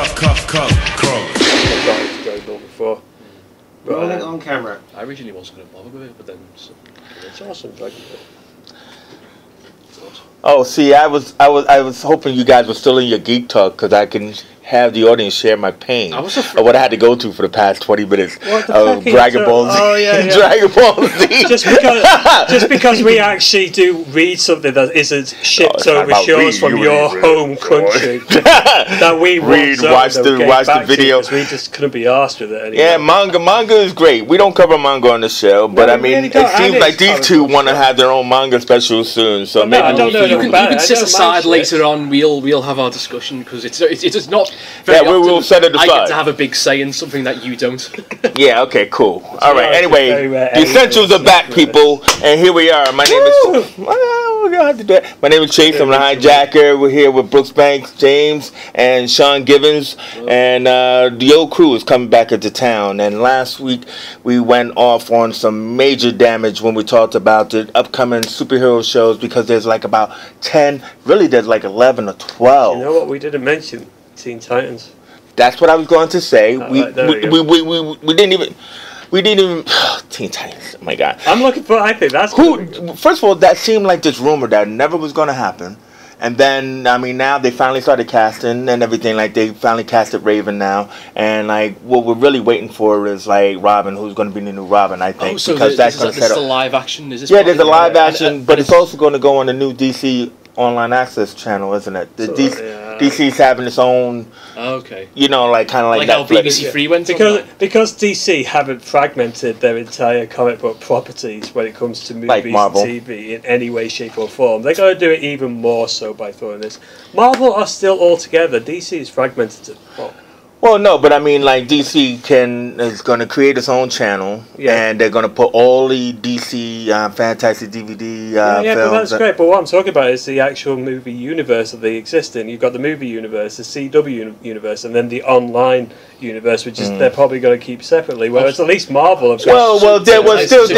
I've tried to go before. Rolling on camera. I originally wasn't going to bother with it, but then It's awesome. Oh, see, I was hoping you guys were still in your geek talk because I can have the audience share my pain of what I had to go through for the past 20 minutes of Dragon Ball Z. Oh, yeah. Dragon Ball Z. just because we actually do read something that isn't shipped over shores from your home country that we watch the video. We just couldn't be arsed with it anymore. Yeah, manga is great. We don't cover manga on the show, but I mean, it seems like these two want to have their own manga special soon. So maybe I don't know. You can sit aside later on. We'll have our discussion because it's not. Yeah, we'll set it aside. I get to have a big say in something that you don't. Yeah, okay, cool. All right, anyway, the essentials are back, people, and here we are. My name is... Well, we're gonna have to do it. My name is Chase. I'm the hijacker. We're here with Brooks Banks, James, and Sean Givens, and the old crew is coming back into town. And last week, we went off on some major damage when we talked about the upcoming superhero shows because there's like about 10, really there's like 11 or 12. You know what we didn't mention? Teen Titans. That's what I was going to say. We didn't even Teen Titans. Oh my God. I think that's first of all, that seemed like this rumor that never was going to happen. And then, I mean, now they finally started casting and everything. Like, they finally casted Raven now. And, like, what we're really waiting for is, like, Robin, who's going to be the new Robin, I think. So because that's going to set up. This is a live action? Is this there's a live action, but it's also going to go on the new DC Online Access channel, isn't it? DC's having its own, you know, like kind of like how BBC Free went because DC haven't fragmented their entire comic book properties when it comes to movies and TV in any way, shape or form. They're going to do it even more so by throwing this. Marvel are still all together. DC is fragmented to fuck. Well, no, but I mean, like, DC is going to create its own channel, and they're going to put all the DC Fantastic DVD films. But that's great. But what I'm talking about is the actual movie universe that they exist in. You've got the movie universe, the CW universe, and then the online universe, which is they're probably going to keep separately. Whereas at least Marvel have got. Well, there's still a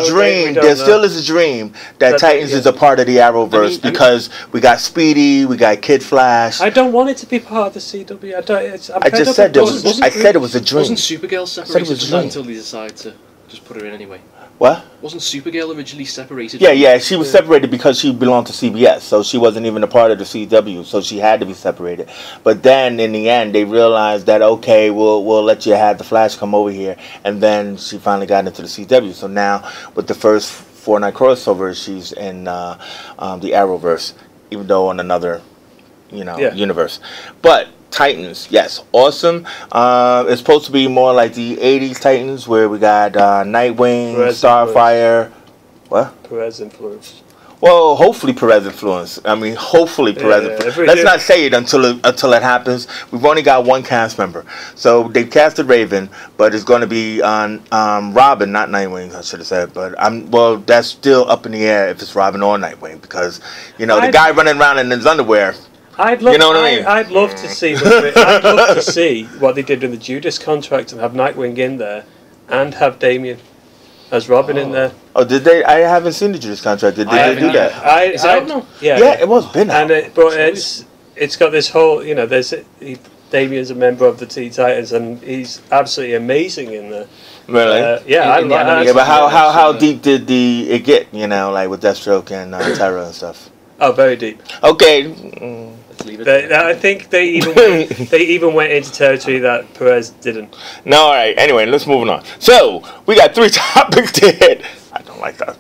dream. There still is a dream that Titans is a part of the Arrowverse because we got Speedy, we got Kid Flash. I don't want it to be part of the CW. I said it was a dream. Wasn't Supergirl separated from that until they decided to just put her in anyway? What? Wasn't Supergirl originally separated? Yeah, she was separated because she belonged to CBS, so she wasn't even a part of the CW, so she had to be separated. But then, in the end, they realized that, okay, we'll let you have the Flash come over here, and then she finally got into the CW. So now, with the first fortnight crossover, she's in the Arrowverse, even though on another, universe. But Titans, yes, awesome. It's supposed to be more like the 80s Titans where we got Nightwing, Starfire. What? Perez influence. Well, hopefully Perez influence. I mean, hopefully Perez influence. Let's not say it until it happens. We've only got one cast member. So they casted Raven, but it's going to be on Robin, not Nightwing, I should have said. But that's still up in the air if it's Robin or Nightwing because, the guy running around in his underwear. I'd love to see. I'd love to see what they did with the Judas contract and have Nightwing in there, and have Damian as Robin in there. Oh, did they? I haven't seen the Judas contract. Did they do that? Is it out now? Yeah, it was been out. But it's got this whole. There's Damian's a member of the Teen Titans, and he's absolutely amazing in there. Really? But how deep did it get? Like with Deathstroke and Terra and stuff. Oh, very deep. Okay. Let's leave it. I think they even went into territory that Perez didn't. No, all right. Anyway, let's move on. So we got 3 topics to hit. I don't like that.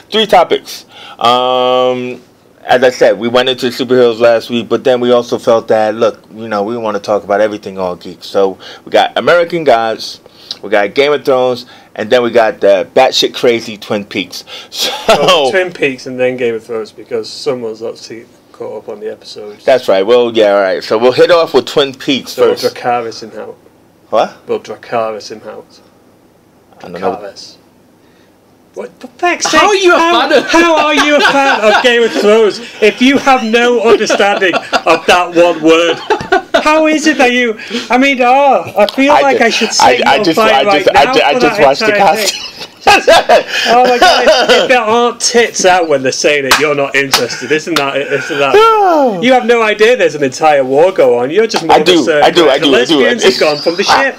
3 topics. As I said, we went into superheroes last week, but then we also felt that we want to talk about everything all geek. So we got American Gods, we got Game of Thrones, and then we got the batshit crazy Twin Peaks. So Twin Peaks and then Game of Thrones because someone's obviously caught up on the episodes. That's right. Well, yeah, all right. So we'll hit off with Twin Peaks first. Dracarys in out. What? Will Dracarys in out. I don't know. What the fuck's sake? How are you a fan of Game of Thrones if you have no understanding of that one word? How is it that you? I mean, I feel like I should say I just watched the cast. Oh my god! If there aren't tits out when they're saying it, you're not interested. Isn't that? You have no idea there's an entire war going on. You're just more I do. The lesbians have gone from the ship.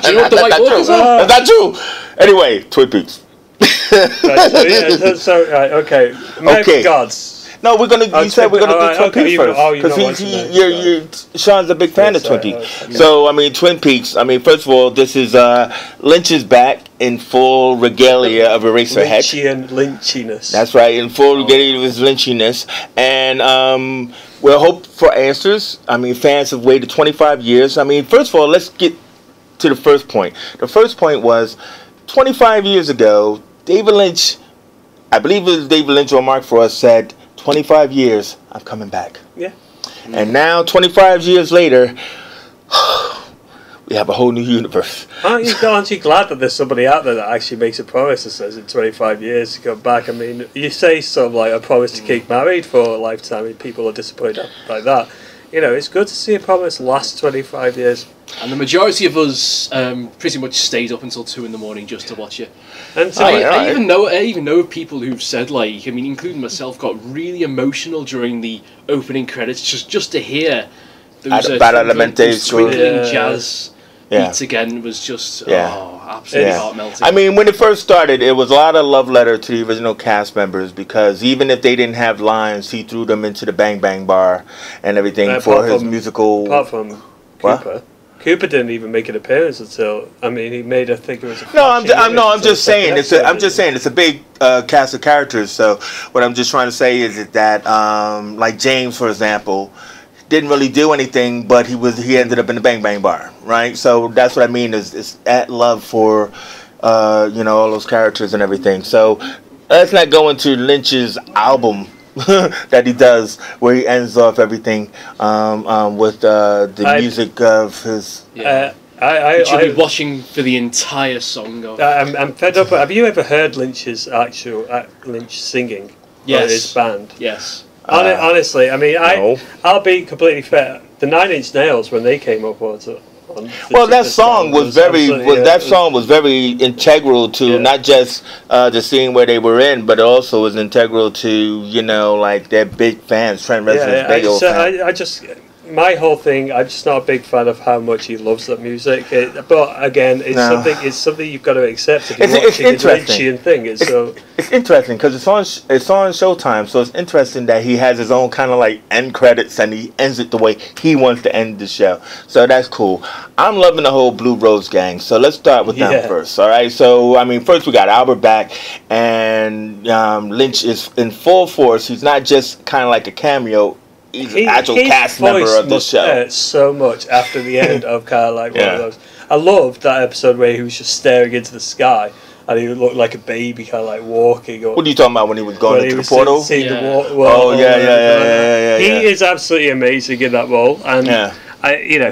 Do you know what the white walkers are? That's not true. Anyway, Twin Peaks. Right, so okay. American Gods. No, we're gonna. You said we're gonna do Twin Peaks first because Sean's a big fan of Twin Peaks. So I mean, Twin Peaks. I mean, first of all, this is Lynch is back in full regalia of Eraserhead. Lynchiness. That's right, in full regalia of his lynchiness, and we'll hope for answers. I mean, fans have waited 25 years. I mean, first of all, let's get to the first point. The first point was 25 years ago, David Lynch. I believe it was David Lynch or Mark Frost said, 25 years, I'm coming back. Yeah. And now, 25 years later, we have a whole new universe. Aren't you glad that there's somebody out there that actually makes a promise that says in 25 years to come back? I mean, you say something like a promise to keep married for a lifetime and people are disappointed like that. You know, it's good to see a promise last 25 years. And the majority of us pretty much stayed up until 2 in the morning just to watch it. And I even know people who've said, like, I mean, including myself, got really emotional during the opening credits just to hear those twinkling jazz beats again was just absolutely heart melting. I mean, when it first started, it was a lot of love letter to the original cast members because even if they didn't have lines, he threw them into the Bang Bang Bar and everything for his musical. Apart from Cooper. Cooper didn't even make an appearance until. I mean, he made. I think it was. I'm just saying. It's a big cast of characters. So what I'm just trying to say is that, like James, for example, didn't really do anything, but he ended up in the Bang Bang Bar, right? So that's what I mean is at love for, all those characters and everything. So let's not go into Lynch's album. That he does, where he ends off everything with the music of his. I should be watching for the entire song. I'm fed up. Have you ever heard Lynch's Lynch singing? Yes. Or his band. Yes. Honestly, I mean, I'll be completely fair. The Nine Inch Nails when they came up that song was very integral to not just the scene where they were in, but also was integral to like their big fans. Trent Reznor's big old fan. My whole thing, I'm just not a big fan of how much he loves that music. But again, it's something you've got to accept. If you're watching a Lynchian thing. It's interesting because it's on Showtime, so it's interesting that he has his own kind of like end credits and he ends it the way he wants to end the show. So that's cool. I'm loving the whole Blue Rose gang. So let's start with them first. All right. So I mean, first we got Albert back, and Lynch is in full force. He's not just kind of like a cameo. He's an actual cast member of the show. Hurt so much after the end of kind of like one of those. I loved that episode where he was just staring into the sky and he looked like a baby, kind of like walking. Or, what are you talking about when he was going into the portal? Seeing the He is absolutely amazing in that role, and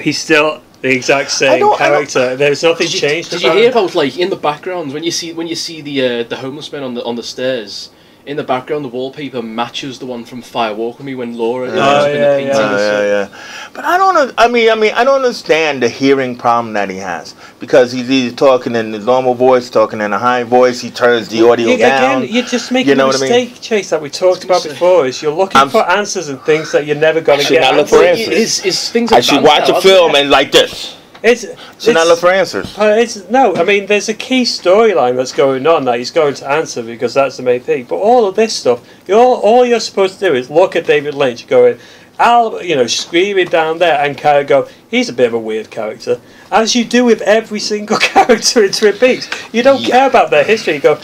he's still the exact same character. There's nothing changed. Did you hear about like in the background when you see the homeless men on the stairs? In the background, the wallpaper matches the one from Fire Walk With Me when Laura in the paintings. But I don't. I mean, I don't understand the hearing problem that he has because he's either talking in his normal voice, talking in a high voice. He turns the audio down. Again, you're just making a mistake, Chase, that we talked about before. Is you're looking for answers and things that you're never going to get. I should watch a film and like this. Not look for answers. I mean, there's a key storyline that's going on that he's going to answer because that's the main thing. But all of this stuff, all you're supposed to do is look at David Lynch going, screaming down there and kind of go, he's a bit of a weird character. As you do with every single character in Twin Peaks. You don't care about their history. You go,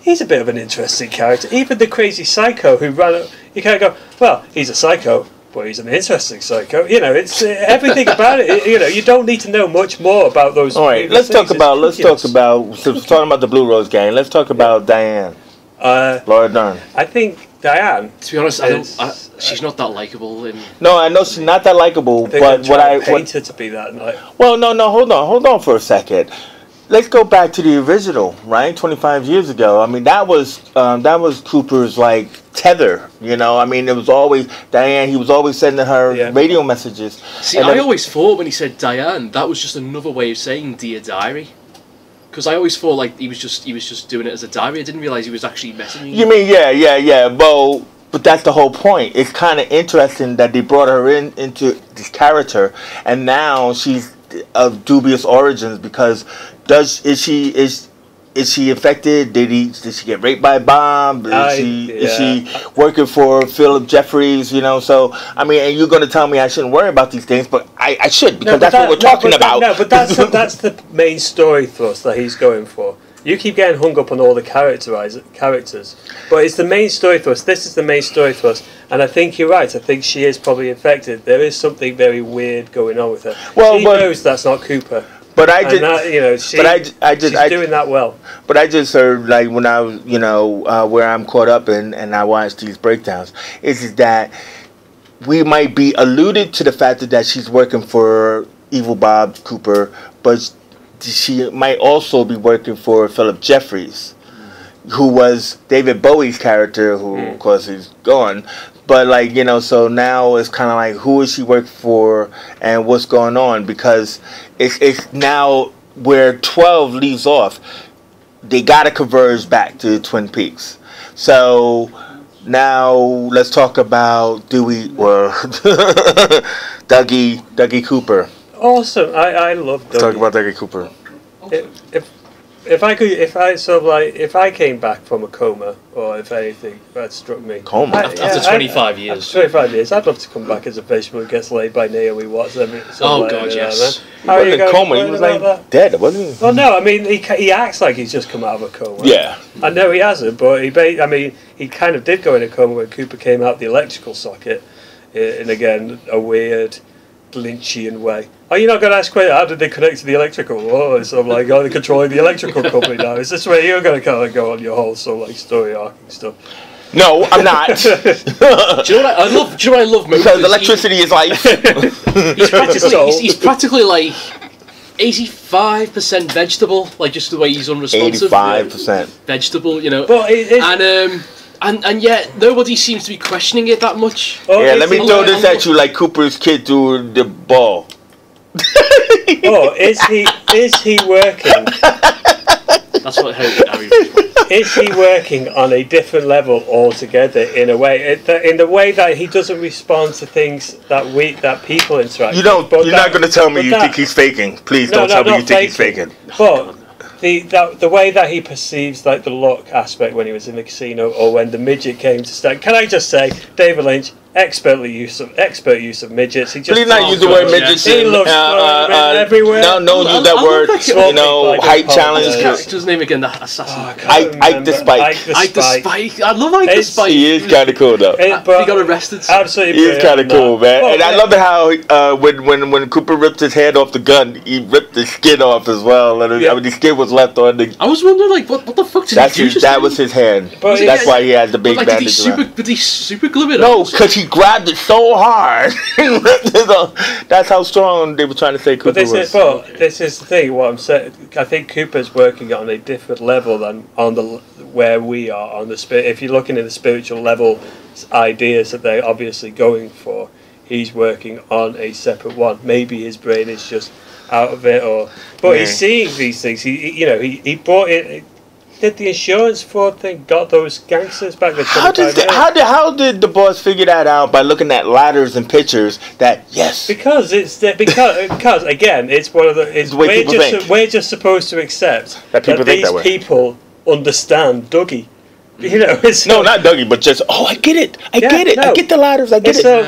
he's a bit of an interesting character. Even the crazy psycho who ran it, you kind of go, well, he's a psycho. Well, he's an interesting psycho. It's everything about it. You don't need to know much more about those. All right, let's talk about. Since we're talking about the Blue Rose gang, let's talk about Diane. Laura Dern. I think Diane. To be honest, she's not that likable. No, I know she's not that likable. But what I paint her to be that. Well, no, hold on for a second. Let's go back to the original, right? 25 years ago. I mean, that was Cooper's like tether. I mean, it was always Diane. He was always sending her radio messages. See, I always thought when he said Diane, that was just another way of saying Dear Diary. Because I always thought like he was just doing it as a diary. I didn't realize he was actually messaging. You mean yeah. Well, but that's the whole point. It's kind of interesting that they brought her into this character, and now she's of dubious origins because is she affected? Did she get raped by a bomb? Is she working for Philip Jeffries? You know, so I mean, and you're going to tell me I shouldn't worry about these things, but I should because that's what we're talking about. But that's the main story thrust that he's going for. You keep getting hung up on all the characters, but it's the main story thrust. This is the main story thrust, and I think you're right. I think she is probably infected. There is something very weird going on with her. Well, she knows that's not Cooper. But I just, she's doing that well. But I just heard, like, when I was, where I'm caught up in, and I watched these breakdowns, is that we might be alluded to the fact that she's working for Evil Bob Cooper, but she might also be working for Philip Jeffries, who was David Bowie's character, who, of course, is gone. But, like, so now it's kind of like, who is she working for and what's going on? Because it's now where 12 leaves off. They got to converge back to Twin Peaks. So now let's talk about Dougie Cooper. Awesome. I love Dougie. Let's talk about Dougie Cooper. If I came back from a coma, or if anything that struck me, coma after 25 years. After 25 years, I'd love to come back as a fisherman who gets laid by Naomi Watts. Yes. How are you going? Coma. He was like dead, wasn't he? Well, no. I mean, he acts like he's just come out of a coma. Yeah. I know he hasn't, but he kind of did go in a coma when Cooper came out the electrical socket, in again a weird Lynchian way. Oh, you're not going to ask questions. How did they connect to the electrical? Oh, it's sort of like, they're controlling the electrical company now. Is this where you're going to kind of go on your whole sort of story arcing stuff? No, I'm not. Do you know what I love most? Because electricity is life. He's practically like 85% vegetable, like just the way he's unresponsive. 85% vegetable, But and yet nobody seems to be questioning it that much. Let me throw this at you like Cooper's kid threw the ball. Is he working? That's what Harry was. Is he working on a different level altogether in a way, in the way that he doesn't respond to things that people interact? You're not going to tell me you think he's faking. Please don't tell me you think he's faking. But the way that he perceives like the luck aspect when he was in the casino, or when the midget came to start. Can I just say, David Lynch, expert use of midgets. He just please not use the word midgets. He loves everywhere. No, use that word. Height challenge. His character's name again, the assassin. Ike the Spike. Ike the Spike. I love Ike the Spike. He is kind of cool though. He got arrested. Absolutely, he is kind of cool, man. And I love how when Cooper ripped his hand off the gun, he ripped the skin off as well. And the skin was left on the. I was wondering, like, what the fuck did he do? That was his hand. That's why he had the big bandage around. Did he super glue it? No, because he grabbed it so hard. That's how strong they were trying to say Cooper was. This is the thing. What I'm saying, I think Cooper's working on a different level than on where we are on the spirit. If you're looking at the spiritual level ideas that they're obviously going for, he's working on a separate one. Maybe his brain is just out of it, but he's seeing these things. He brought it. Did the insurance fraud thing got those gangsters back? How did the boss figure that out by looking at ladders and pictures? Because again, it's one of the. We're just supposed to accept that these people understand Dougie. No, not Dougie, but just I get it. I get it. I get the ladders. I get it. So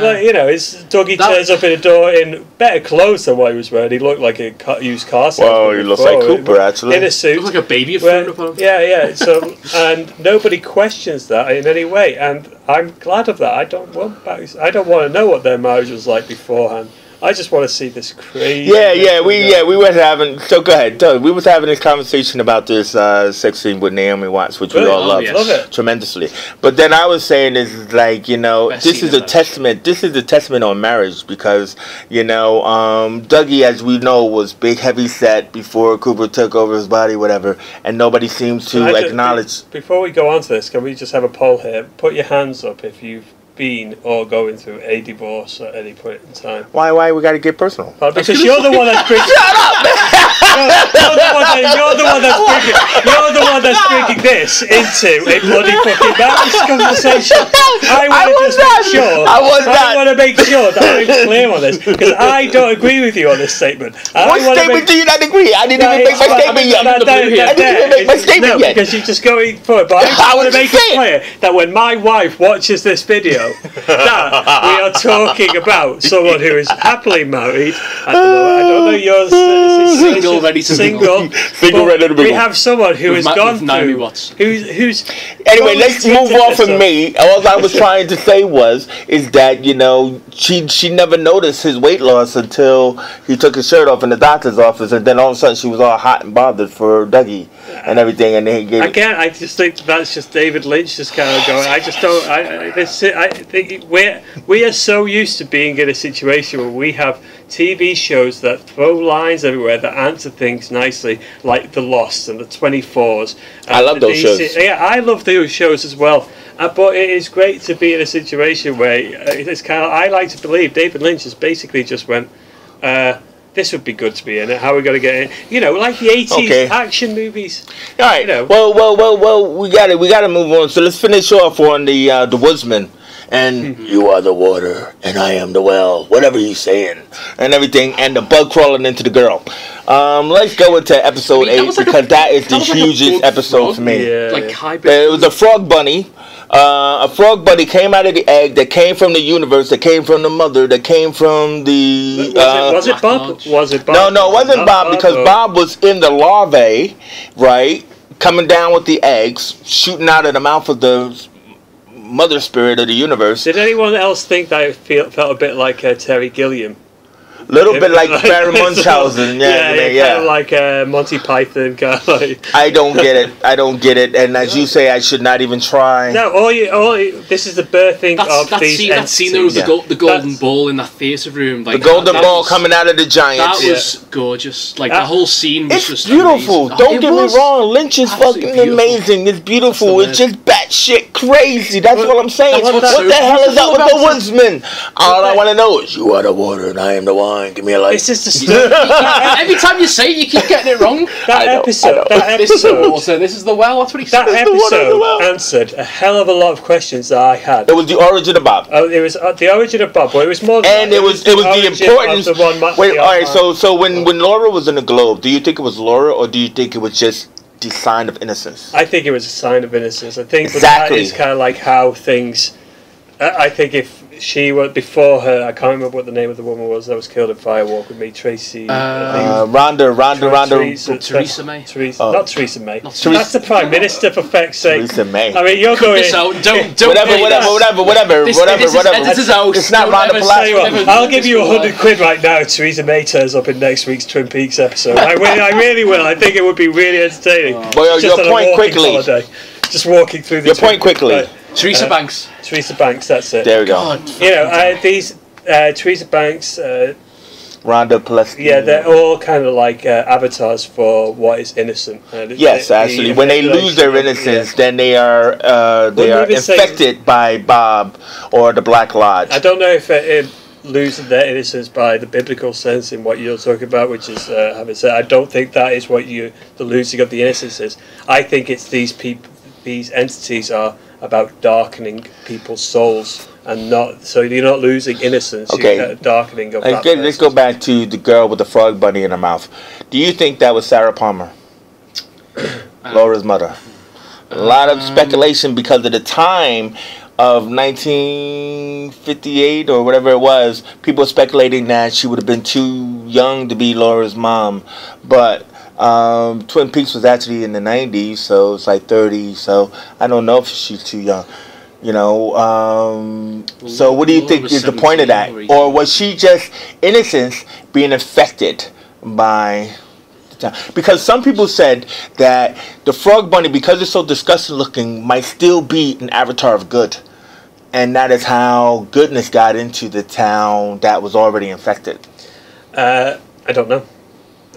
Dougie turns up in a door in better clothes than what he was wearing. He looked like a used car salesman. Well, he looks like Cooper actually. In a suit, he looks like a baby thrown upon him. Yeah. So and nobody questions that in any way, and I'm glad of that. I don't want to know what their marriage was like beforehand. I just want to see this crazy. We were having. So go ahead, Doug. We was having this conversation about this sex scene with Naomi Watts, which we all love tremendously. But then I was saying this this is a testament. This is a testament on marriage because Dougie, as we know, was big, heavy set before Cooper took over his body, whatever, and nobody seems to acknowledge. Before we go on to this, can we just have a poll here? Put your hands up if you've been or going through a divorce at any point in time. Why we got to get personal? Because you're the one that's been. Shut up! You're the the one that's bringing this into a bloody fucking marriage conversation. I want to make sure that I'm clear on this, because I don't agree with you on this statement. What statement do you not agree? I didn't even make my statement yet. I didn't even make my statement yet. Because you're just going for it. But I want to make it clear that when my wife watches this video, that we are talking about someone who is happily married at the moment. I don't know yours. Single, ready to single, ready to mingle. We have someone who has gone through. Who's anyway, let's move on from me. All I was trying to say is that, you know, she never noticed his weight loss until he took his shirt off in the doctor's office, and then all of a sudden she was all hot and bothered for Dougie and everything, and then he gave again. I just think that's just David Lynch just kind of going. I just don't. I think we are so used to being in a situation where we have TV shows that throw lines everywhere that answer things nicely, like The Lost and the 24s. I love those shows. Yeah, I love those shows as well. But it is great to be in a situation where it's kind of. I like to believe David Lynch has basically just went. This would be good to be in it. How are we going to get in? You know, like the 80s action movies. All right. You know. Well. We got to move on. So let's finish off on the Woodsman. And you are the water, and I am the well. Whatever he's saying, and everything, and the bug crawling into the girl. Let's go into episode 8 because that is the hugest episode for me. Yeah. It was a frog bunny. A frog bunny came out of the egg that came from the universe, that came from the mother, that came from the. Was it Bob? Was it Bob? No, it wasn't Bob, because Bob was in the larvae, right, coming down with the eggs, shooting out of the mouth of the mother spirit of the universe. Did anyone else think that it felt a bit like Terry Gilliam? Little bit like Baron Munchausen, kind of like Monty Python, kind of like. I don't get it. And as you say, I should not even try. No, this is the birthing of these entities. That scene there was the golden ball in that theatre room. Like, the golden ball coming out of the giants. That was gorgeous. Like, the whole scene was just beautiful. Amazing. Don't get me wrong. Lynch is fucking amazing. It's beautiful. It's just batshit crazy. That's what I'm saying. What the hell is up with the Woodsman? All I want to know is, you are the water and I am the wine. Give me a light. It's just a story. Every time you say it, you keep getting it wrong. That episode. This is the water. This is the well. That's what he said. That episode answered a hell of a lot of questions that I had. It was the origin of Bob. Oh, it was the origin of Bob. Well, it was more than and that. it was the importance. Wait, all right. So when Laura was in the globe, do you think it was Laura, or do you think it was just the sign of innocence? I think it was a sign of innocence. I think exactly. That is kind of like how things. I think if she was before her, I can't remember what the name of the woman was that was killed in Firewalk with me. Tracy. Rhonda. Theresa May. Not Theresa May. That's the Prime Minister, for feck's sake. Theresa May. I mean, you're going. Don't. Whatever. It's not Rhonda Palacio. I'll give you £100 right now. Theresa May turns up in next week's Twin Peaks episode. I really will. I think it would be really entertaining. Well, your point quickly. Just walking through the. Your point quickly. Right. Teresa Banks. Teresa Banks, that's it. There we go. God, you know, these Teresa Banks, Rhonda Pulaski. Yeah, they're all kind of like avatars for what is innocent. Yes, actually, when they lose their innocence, then they are infected by Bob or the Black Lodge. I don't know if losing their innocence by the biblical sense in what you're talking about, which is having said, I don't think that is what the losing of the innocence is. I think it's these people, these entities are about darkening people's souls, and not so you're not losing innocence. Okay, you're darkening of that. Let's go back to the girl with the frog bunny in her mouth. Do you think that was Sarah Palmer, Laura's mother? A lot of speculation because of the time of 1958 or whatever it was. People speculating that she would have been too young to be Laura's mom, but. Twin Peaks was actually in the 90s, so it's like 30, so I don't know if she's too young, you know. So what do you think is the point of that? Or was she just innocence being affected by the time? Because some people said that the frog bunny, because it's so disgusting looking, might still be an avatar of good. And that is how goodness got into the town that was already infected. I don't know.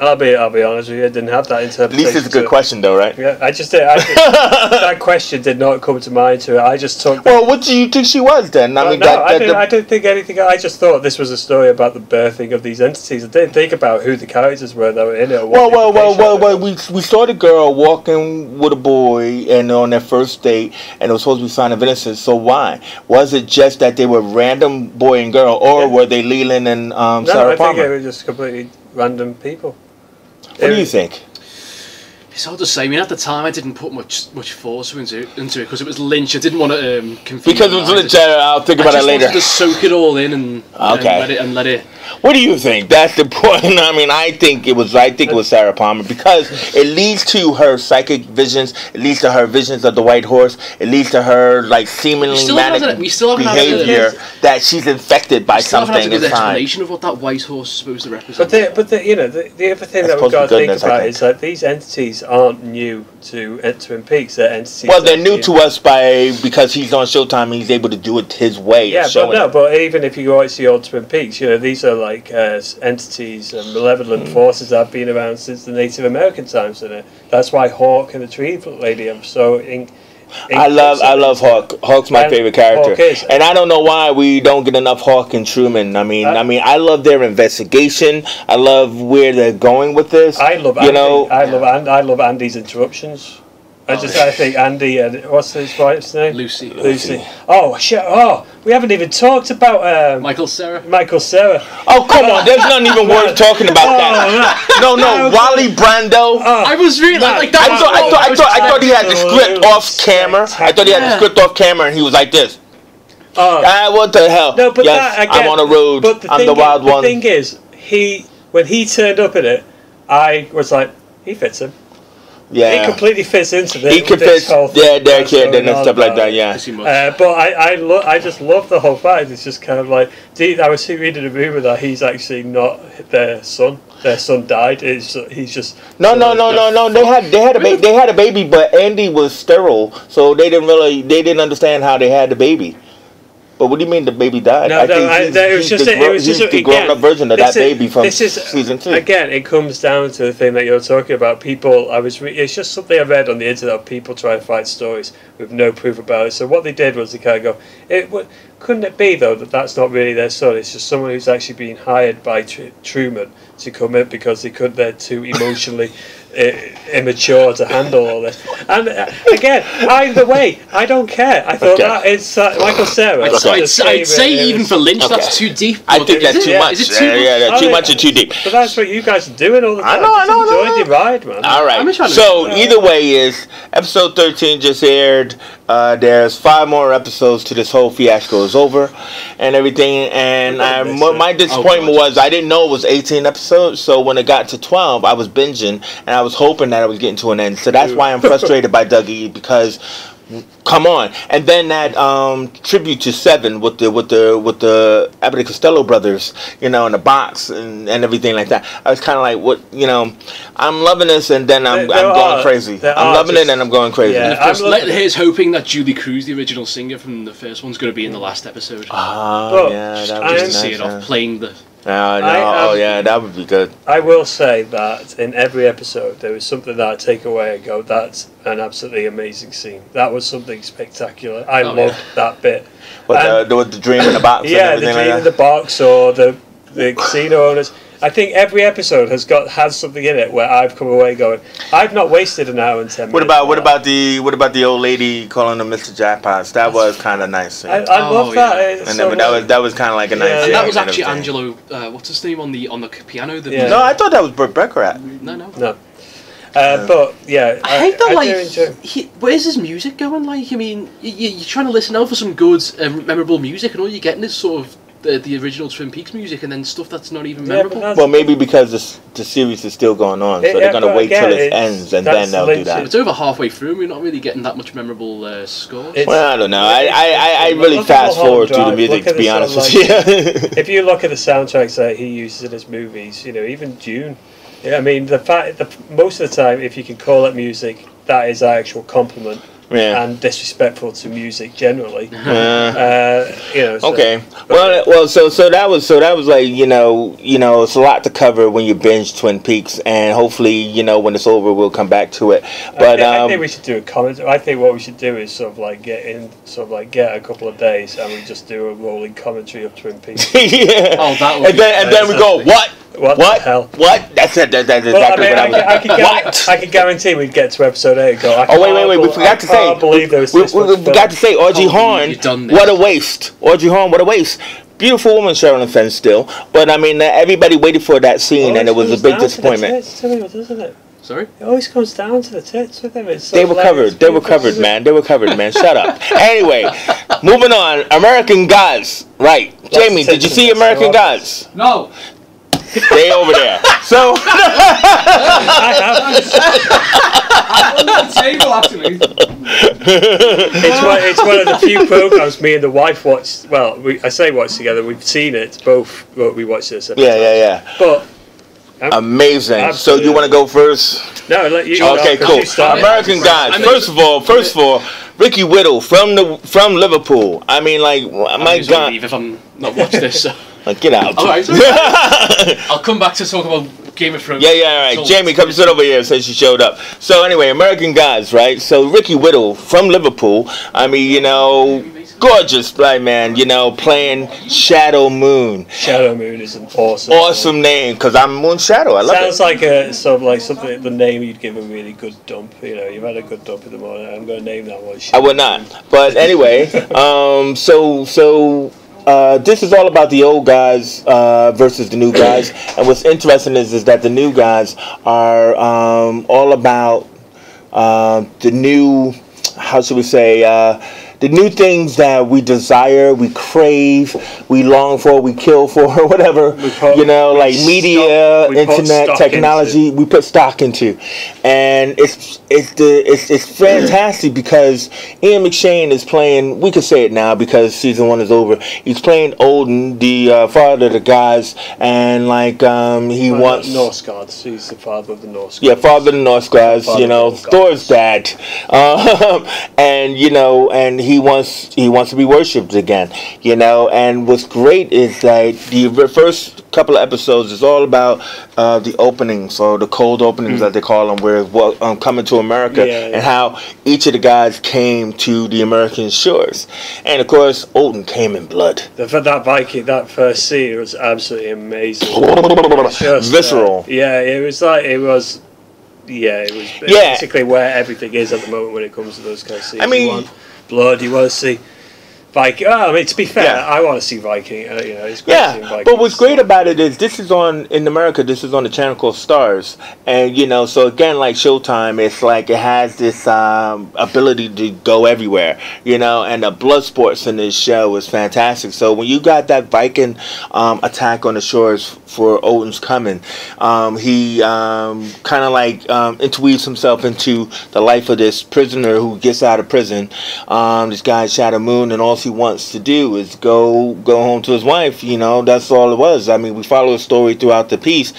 I'll be honest with you. I didn't have that interpretation. At least it's a good question, though, right? Yeah, I just that question did not come to mind to it. I just took. Well, what do you think she was then? I didn't think anything. I just thought this was a story about the birthing of these entities. I didn't think about who the characters were that were in it. Well. We saw the girl walking with a boy, and on their first date, and it was supposed to be sign of innocence. So why was it just that they were random boy and girl, or were they Leland and Sarah Palmer? I think they were just completely random people. What do you think? It's hard to say. I mean, at the time, I didn't put much force into it because it was Lynch. I didn't want to confuse. Because it was Lynch. I'll think about it later. I just wanted to soak it all in and let it. What do you think? That's the point. I mean, I think it was Sarah Palmer because it leads to her psychic visions. It leads to her visions of the white horse. It leads to her like seemingly manic behavior that she's infected by something inside. The explanation of what that white horse is supposed to represent. But the other thing that we've got to think about is that these entities aren't new to Twin Peaks. They're entities. Well, they're new to us because he's on Showtime. He's able to do it his way. Yeah, but even if you watch the old Twin Peaks, these are like entities and malevolent forces that have been around since the Native American times. That's why Hawk and the Tree Lady. I'm so. I love Hawk. Hawk's my favorite character, and I don't know why we don't get enough Hawk and Truman. I mean, I love their investigation. I love where they're going with this. I love Andy's interruptions. I think Andy and what's his wife's name? Lucy. Oh shit! Oh, we haven't even talked about Michael Cera. Oh come on! There's not even worth talking about that. No, Wally Brando. I was really like that. I thought he had the script off camera. I thought he had the script off camera, and he was like this. What the hell? No, but yes, I'm on a road. I'm the wild one. The thing is, when he turned up in it, I was like, he fits him. Yeah, he completely fits into this. He could fit, their kid and stuff like that. Yeah, but I just love the whole fact. It's just kind of like I was reading a rumor that he's actually not their son. Their son died. He's just no. They had a baby, but Andy was sterile, so they didn't understand how they had the baby. But what do you mean the baby died? It was just the grown-up version of that baby from season 2. Again, it comes down to the thing that you're talking about. People, it's just something I read on the internet of people trying to fight stories with no proof about it. So what they did was they kind of go, couldn't it be though that that's not really their son? It's just someone who's actually being hired by Truman to come in because they're too emotionally immature to handle all this. And again, either way, I don't care. I thought that it's Michael Cera. I'd say even for Lynch, that's too deep. I think that's too much. Is it too much? Yeah, too much and too deep. But that's what you guys are doing all the time. I know. Enjoy the ride, man. All right. So either way is episode 13 just aired. There's 5 more episodes to this whole fiasco is over and everything. And my disappointment was I didn't know it was 18 episodes. So when it got to 12, I was binging and I was hoping that I was getting to an end. So that's why I'm frustrated by Dougie because come on. And then that tribute to 7 with the Abbott and Costello brothers, in the box and everything like that. I was kind of like, what, I'm loving this and then I'm going crazy. I'm loving it and I'm going crazy. Yeah, here's hoping that Julie Cruz, the original singer from the first one's going to be in the last episode. Yeah, that would be nice. See it off playing the. That would be good. I will say that in every episode there was something that I take away and go, that's an absolutely amazing scene. That was something spectacular. I loved that bit. With the dream in the box. Yeah, the dream in the box or the casino owners. I think every episode has something in it where I've come away going, I've not wasted an hour and 10 minutes. What about the old lady calling him Mr. Jackpots? That was kind of nice. I love that. And that was kind of like a nice. And that was actually Angelo. What's his name on the piano? No, I thought that was Burt Bacharach. No. But yeah, I hate that. Where's his music going? Like, I mean, you're trying to listen out for some good, memorable music, and all you're getting is sort of the original Twin Peaks music, and then stuff that's not even memorable. Well, maybe because the series is still going on, so they're going to wait till it ends, and then they'll do that. It's over halfway through. We're not really getting that much memorable scores. Well, I don't know. I really fast forward through the music, to be honest with you. If you look at the soundtracks that he uses in his movies, even Dune. I mean, the fact most of the time, if you can call it music, that is an actual compliment. and disrespectful to music generally. So, okay. Well, so that was like it's a lot to cover when you binge Twin Peaks, and hopefully when it's over we'll come back to it. But I think we should do a comment. I think what we should do is sort of like get a couple of days and we just do a rolling commentary of Twin Peaks. Yeah. Oh, that would and then we go what? What the hell? What? That's it. That's exactly what I was. I can guarantee we'd get to episode 8 and go, wait. We forgot to say. We forgot to say Audrey Horne. What a waste. Audrey Horne. What a waste. Beautiful woman, Sherilyn Fenn still. But I mean, everybody waited for that scene, and it was a big disappointment. Doesn't it? Sorry? It always comes down to the tits with them. They were covered, man. They were covered, man. Shut up. Anyway, moving on. American Gods. Right. Jamie, did you see American Gods? No. Stay over there. So I have. I'm on the table, actually. It's one of the few programs me and the wife watched. Well, I say watch together. We've seen it both. We watched this. Yeah. But amazing. Absolutely. So you want to go first? No, I'll let you. Okay, cool. American Gods. First of all, Ricky Whittle from Liverpool. I mean, like, my God. Leave if I'm not watching this. So. Like, get out. All right. I'll come back to talk about Game of Thrones. Yeah, all right. Jamie, come sit over here since you showed up. So anyway, American Gods, right? So Ricky Whittle from Liverpool. I mean, gorgeous black man, playing Shadow Moon. Shadow Moon is an awesome name because I'm Moon Shadow. I love it. Sounds like something. The name you'd give a really good dump. You've had a good dump in the morning. I'm going to name that one. I would not. But anyway, this is all about the old guys versus the new guys, and what's interesting is that the new guys are all about the new, how should we say, the new things that we desire, we crave, we long for, we kill for, or whatever, like media, internet, technology, we put stock into. And it's fantastic because Ian McShane is playing, we could say it now because season 1 is over, he's playing Odin, the father of the gods, and he wants... Norse gods, he's the father of the Norse gods. Yeah, father of the Norse gods, Thor's dad. And he wants to be worshipped again, and what's great is that the first couple of episodes is all about the openings, or the cold openings that they call them, where coming to America, and how each of the guys came to the American shores, and of course Odin came in blood. That Viking, that first scene was absolutely amazing. Just, visceral. It was basically where everything is at the moment when it comes to those kind of scenes. I mean, blood, you want to see Viking. To be fair, I want to see Viking. It's great seeing Viking. But what's great about it is this is on the channel called Stars, and so again, like Showtime, it's like it has this ability to go everywhere, and the blood sports in this show is fantastic. So when you got that Viking attack on the shores for Odin's coming, he kind of interweaves himself into the life of this prisoner who gets out of prison. This guy Shadow Moon, and all he wants to do is go home to his wife. That's all it was. I mean, we follow a story throughout the piece,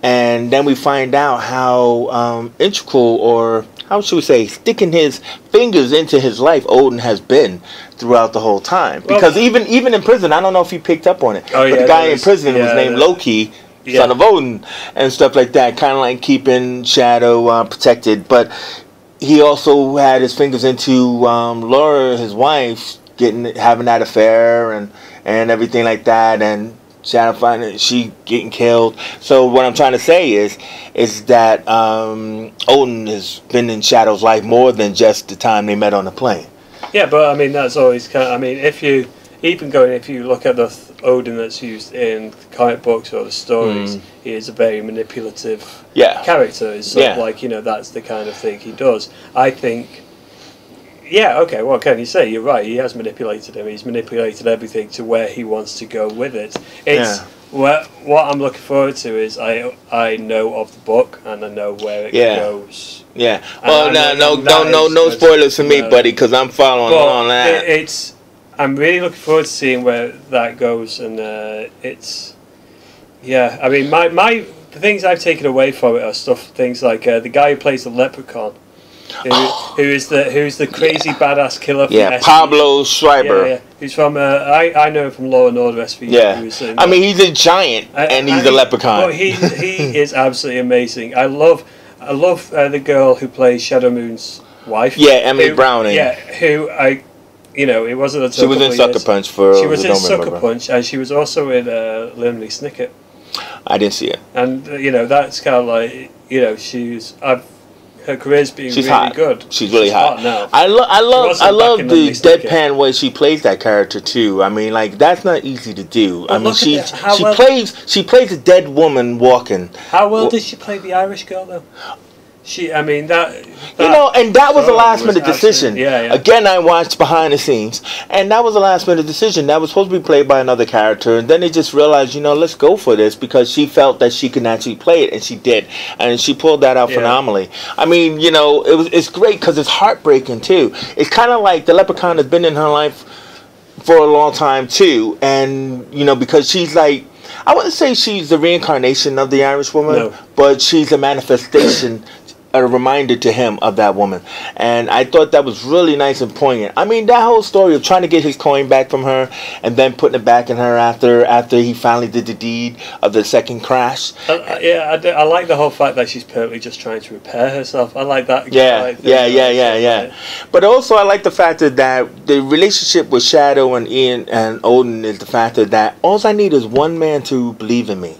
and then we find out how integral, or how should we say, sticking his fingers into his life Odin has been throughout the whole time. Because even in prison, I don't know if you picked up on it, but the guy in prison was named Loki, son of Odin, and stuff like that, kind of like keeping Shadow protected. But he also had his fingers into Laura, his wife, having that affair and everything like that, and Shadow finding she getting killed. So what I'm trying to say is that Odin has been in Shadow's life more than just the time they met on the plane. Yeah, but I mean that's always kind of, if you look at the Odin that's used in comic books or the stories, he is a very manipulative character. It's sort of like, that's the kind of thing he does. I think. Yeah, okay, what can you say? You're right, he has manipulated him. He's manipulated everything to where he wants to go with it. What I'm looking forward to is I know of the book and I know where it goes. Yeah. Well, no spoilers for me, buddy, because I'm following on that. I'm really looking forward to seeing where that goes, and the things I've taken away from it are things like the guy who plays the leprechaun. who's the crazy badass killer from SVU. Pablo Schreiber. Yeah. Who's from I know him from Law and Order SVU. Yeah. I mean, he's a giant and he's a leprechaun. Well, he is absolutely amazing. I love the girl who plays Shadow Moon's wife. Yeah, Emily Browning. Yeah, who it wasn't until she was in Sucker Punch for. She was in Sucker Punch, and she was also in Limley Snicket. I didn't see it. And that's kind of like her career's been really hot. good. She's really hot now. I love the deadpan way she plays that character too. I mean, like that's not easy to do. But I mean, she plays a dead woman walking. How well did she play the Irish girl though? And that was a last minute decision. Yeah. Again, I watched behind the scenes, and that was a last minute decision. That was supposed to be played by another character, and then they just realized, let's go for this because she felt that she could actually play it, and she did, and she pulled that out phenomenally. I mean, it's great because it's heartbreaking too. It's kind of like the leprechaun has been in her life for a long time too, and because she's like. I wouldn't say she's the reincarnation of the Irish woman, but she's a manifestation, a reminder to him of that woman. And I thought that was really nice and poignant. I mean, that whole story of trying to get his coin back from her and then putting it back in her after he finally did the deed of the second crash. I like the whole fact that she's perfectly just trying to repair herself. I like that. Yeah. But also I like the fact that the relationship with Shadow and Ian and Odin is the fact that all I need is one man to believe in me.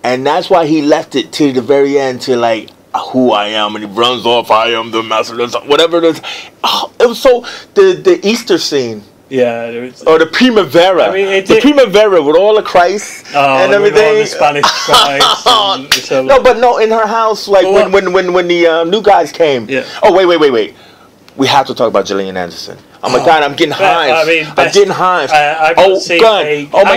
And that's why he left it to the very end to like, who I am, and he runs off. I am the master, whatever it is. Oh, it was so the Easter scene. Yeah, or the Primavera. I mean, the Primavera with all the Christ and everything. With all the Spanish Christ. No, in her house, like when the new guys came. Yeah. Oh wait. We have to talk about Gillian Anderson. Oh my God, I'm getting hives. I'm getting hives. Oh my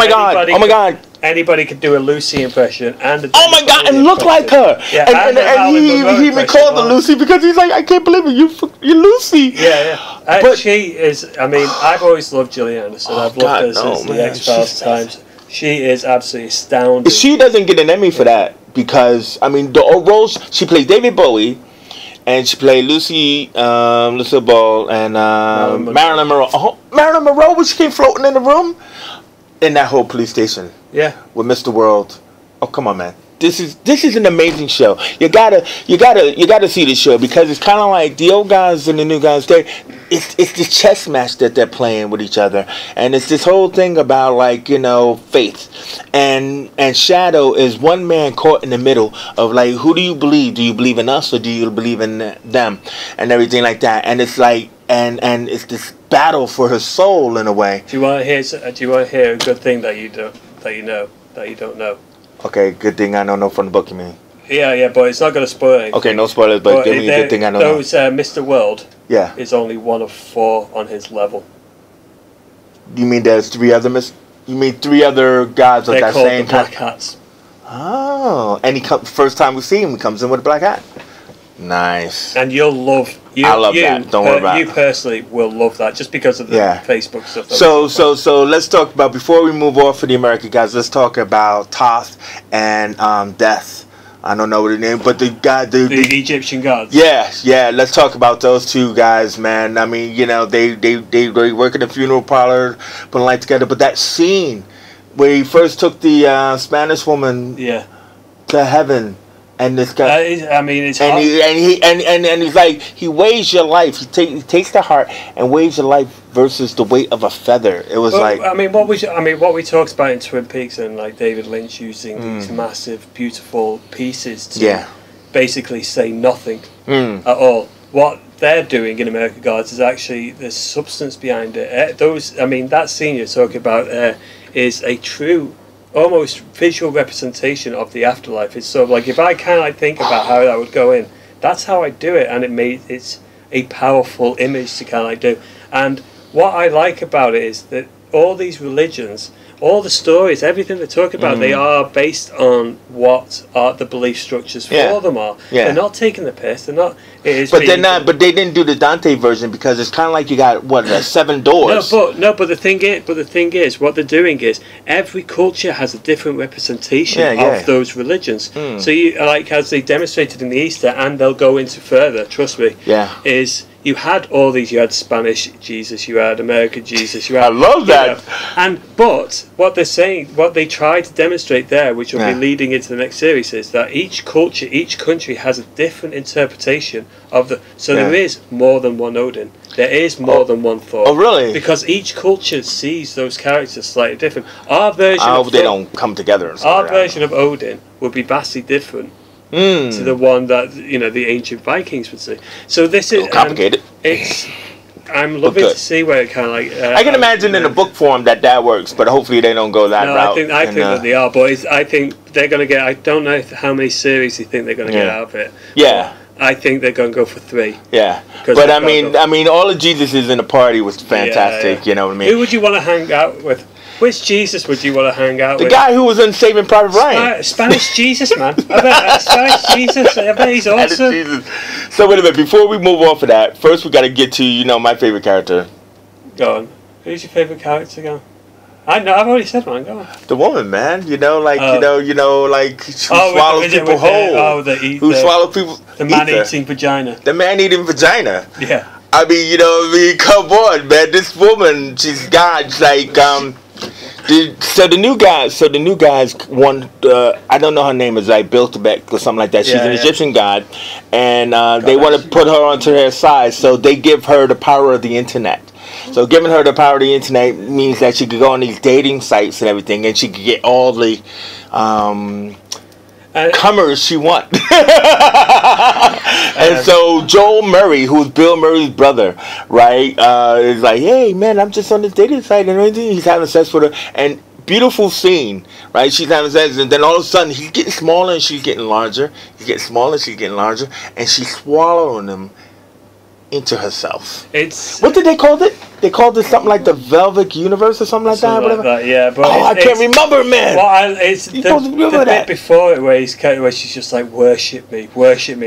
God. Anybody could do a Lucy impression and and look like her. Yeah, and he even called her Lucy because he's like, I can't believe it, you're Lucy. Yeah. But she is. I mean, I've always loved Gillian Anderson. I've loved her since the X-Files times. She is absolutely astounding. She doesn't get an Emmy for that because I mean the roles she plays David Bowie. And she played Lucille Ball and Marilyn Monroe. Oh, Marilyn Monroe, when she came floating in the room in that whole police station. Yeah. With Mr. World. Oh, come on, man. This is an amazing show. You gotta see this show because it's kind of like the old guys and the new guys. It's this chess match that they're playing with each other, and it's this whole thing about like faith, and Shadow is one man caught in the middle of like, who do you believe? Do you believe in us or do you believe in them, and everything like that? And it's like and it's this battle for her soul in a way. Do you want to hear a good thing that you don't know? Okay, good thing I don't know from the book, you mean? Yeah, but it's not going to spoil anything. Okay, no spoilers, but give me a good thing I don't know. Mr. World is only one of 4 on his level. You mean there's 3 other You mean 3 other guys of that same They're called the Black Hats. Oh, and first time we see him, he comes in with a black hat. Nice. And you'll love. I love that. Don't worry about it. You personally will love that just because of the Facebook stuff. So let's talk about, before we move off for the American guys, let's talk about Thoth and Death. I don't know what the name, but the guy, the Egyptian gods. Yeah. Let's talk about those 2 guys, man. I mean, they work in the funeral parlor, putting light together. But that scene where he first took the Spanish woman to heaven. And this guy, it's hard. And he's like, he weighs your life. He takes the heart and weighs your life versus the weight of a feather. It was what we talked about in Twin Peaks and like David Lynch using these massive, beautiful pieces to basically say nothing at all. What they're doing in American Gods is actually there's substance behind it. That scene you're talking about is a true, almost visual representation of the afterlife. It's sort of like, if I kind of think about how that would go in, that's how I do it, and it's a powerful image to kind of like do. And what I like about it is that all these religions, all the stories, everything they talk about, they are based on what are the belief structures for them are. Yeah. They're not taking the piss. They're not. But they're not. But they didn't do the Dante version because it's kind of like you got 7 doors. But the thing is, what they're doing is every culture has a different representation of those religions. So you like as they demonstrated in the Easter, and they'll go into further. Trust me. Yeah. Is you had all these. You had Spanish Jesus. You had American Jesus. You had. I love that. But what they're saying, what they try to demonstrate there, which will be leading into the next series, is that each culture, each country has a different interpretation of the. So there is more than one Odin. There is more than one Thor. Oh, really? Because each culture sees those characters slightly different. Our version. I hope they don't come together. Our version of Odin would be vastly different to the one that the ancient Vikings would see. So this is complicated. I'm loving to see where it kind of like. I can imagine in a book form that works, but hopefully they don't go that route. I think that they are, but I think they're going to get. I don't know how many series you think they're going to get out of it. Yeah. I think they're going to go for 3. Yeah, but I mean, all of Jesus in the party was fantastic. You know what I mean? Who would you want to hang out with? Which Jesus would you want to hang out with? The guy who was in Saving Private Ryan. Spanish Jesus, man. I bet Spanish Jesus. I bet he's awesome. So wait a minute. Before we move off of that, first we got to get to my favorite character. Go on. Who's your favorite character? Go on. I know. I've already said one. Go on. The woman, man. Who swallows people whole. Who swallows people. The man-eating vagina. The man-eating vagina. Yeah. I mean, come on, man. This woman, she's got like So the new guys one. I don't know her name is like Biltebek or something like that. She's an Egyptian god, and they want to put her onto their side. So they give her the power of the internet. So giving her the power of the internet means that she could go on these dating sites and everything, and she could get all the comers she wants. And so Joel Murray, who's Bill Murray's brother, right, is like, hey man, I'm just on this dating site and everything. He's having sex with her, and beautiful scene, right? She's having sex, and then all of a sudden he's getting smaller and she's getting larger. He's getting smaller, she's getting larger, and she's swallowing him into herself. What did they call it? They called it something like the Velvet Universe or something like that. Like that, yeah. But I can't remember, man. Well, it's the bit before it where she's just like worship me,